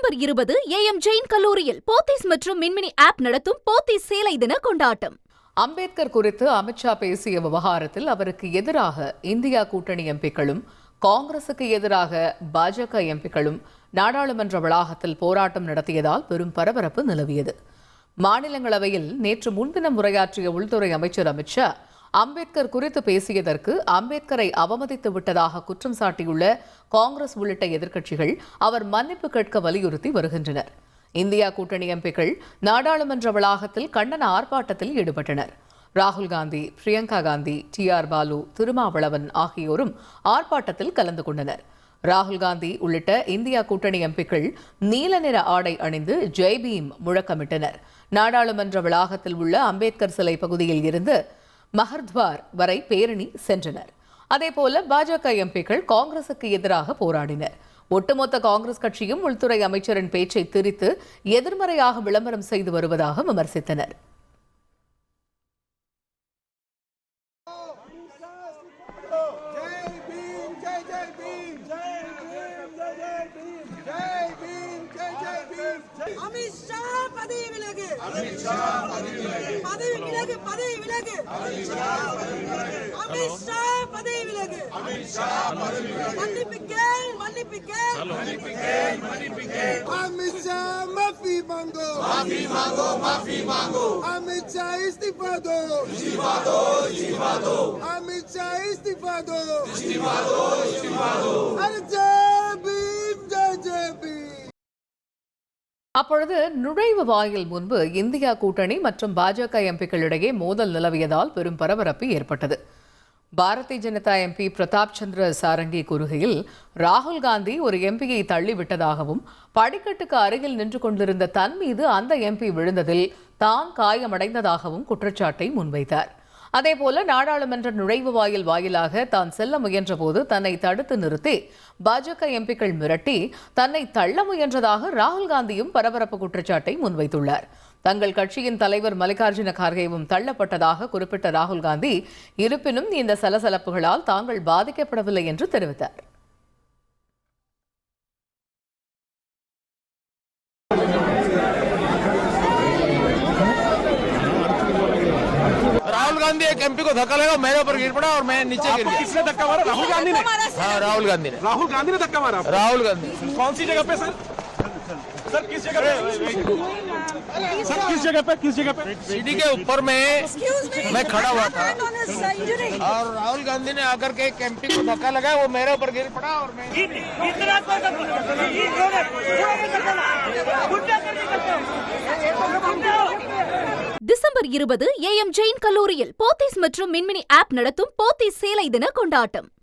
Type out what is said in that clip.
December 20 AM Jain கல்லூரியில் போத்தீஸ் மற்றும் மின்மினி app நடத்தும் போத்தீஸ் சேலை தின கொண்டாட்டம். அம்பேத்கர் குறித்து அமித்ஷா பேசிய விவகாரத்தில் அவருக்கு எதிராக இந்தியா கூட்டணி எம்பிக்களும் காங்கிரசுக்கு எதிராக பாஜக எம்பிக்களும் நாடாளுமன்ற வளாகத்தில் போராட்டம் நடத்தியதால் பெரும் பரபரப்பு நிலவியது. மாநிலங்களவையில் நேற்று முன்தினம் உரையாற்றிய உள்துறை அமைச்சர் அமித்ஷா அம்பேத்கர் குறித்து பேசியதற்கு அம்பேத்கரை அவமதித்து விட்டதாக குற்றம் சாட்டியுள்ள காங்கிரஸ் உள்ளிட்ட எதிர்க்கட்சிகள் அவர் மன்னிப்பு கேட்க வலியுறுத்தி வருகின்றனர். இந்தியா கூட்டணி எம்பிக்கள் நாடாளுமன்ற வளாகத்தில் கண்டன ஆர்ப்பாட்டத்தில் ஈடுபட்டனர். ராகுல் காந்தி, பிரியங்கா காந்தி, TR பாலு, திருமாவளவன் ஆகியோரும் ஆர்ப்பாட்டத்தில் கலந்து கொண்டனர். ராகுல் காந்தி உள்ளிட்ட இந்தியா கூட்டணி எம்பிக்கள் நீல நிற ஆடை அணிந்து ஜெய் பீம் முழக்கமிட்டனர். நாடாளுமன்ற வளாகத்தில் உள்ள அம்பேத்கர் சிலை பகுதியில் இருந்து மஹர்த்வார் வரை பேரணி சென்றனர். அதேபோல பாஜக எம்பிக்கள் காங்கிரசுக்கு எதிராக போராடினர். ஒட்டுமொத்த காங்கிரஸ் கட்சியும் உள்துறை அமைச்சரின் பேச்சை திரித்து எதிர்மறையாக விளம்பரம் செய்து வருவதாக விமர்சித்தனர். அப்பொழுது நுழைவு வாயில் முன்பு இந்தியா கூட்டணி மற்றும் பாஜக எம்பிக்களிடையே மோதல் நிலவியதால் பெரும் பரபரப்பு ஏற்பட்டது. பாரதிய ஜனதா MP பிரதாப் சந்திர சாரங்கி கூறுகையில் ராகுல் காந்தி ஒரு எம்பியை தள்ளிவிட்டதாகவும் படிக்கட்டுக்கு அருகில் நின்று கொண்டிருந்த தன் மீது அந்த MP விழுந்ததில் தான் காயமடைந்ததாகவும் குற்றச்சாட்டை முன்வைத்தார். அதேபோல நாடாளுமன்ற நுழைவு வாயில் வாயிலாக தான் செல்ல முயன்றபோது தன்னை தடுத்து நிறுத்தி பாஜக எம்பிக்கள் மிரட்டி தன்னை தள்ள முயன்றதாக ராகுல் காந்தியும் பரபரப்பு குற்றச்சாட்டை முன்வைத்துள்ளார். தங்கள் கட்சியின் தலைவர் மல்லிகார்ஜுன கார்கேவும் தள்ளப்பட்டதாக குறிப்பிட்ட ராகுல் காந்தி, இருப்பினும் இந்த சலசலப்புகளால் தாங்கள் பாதிக்கப்படவில்லை என்று தெரிவித்தார். राहुल गांधी एक MP को धक्का लगा, मेरे ऊपर गिर पड़ा और मैं नीचे गिर गया। किसने धक्का मारा? राहुल गांधी ने? हाँ, राहुल गांधी ने। राहुल गांधी ने धक्का मारा? राहुल गांधी। कौन सी जगह पे सर? सर किस जगह पे? सर किस जगह पे? किस जगह पे? सीढ़ी के ऊपर में मैं खड़ा हुआ था और राहुल गांधी ने आकर के एक MP को धक्का लगाया, वो मेरे ऊपर गिर पड़ा और मैं டிசம்பர் 20 AM ஜெயின் கல்லூரியில் போத்தீஸ் மற்றும் மின்மினி ஆப் நடத்தும் போத்தீஸ் சேலை தின கொண்டாட்டம்.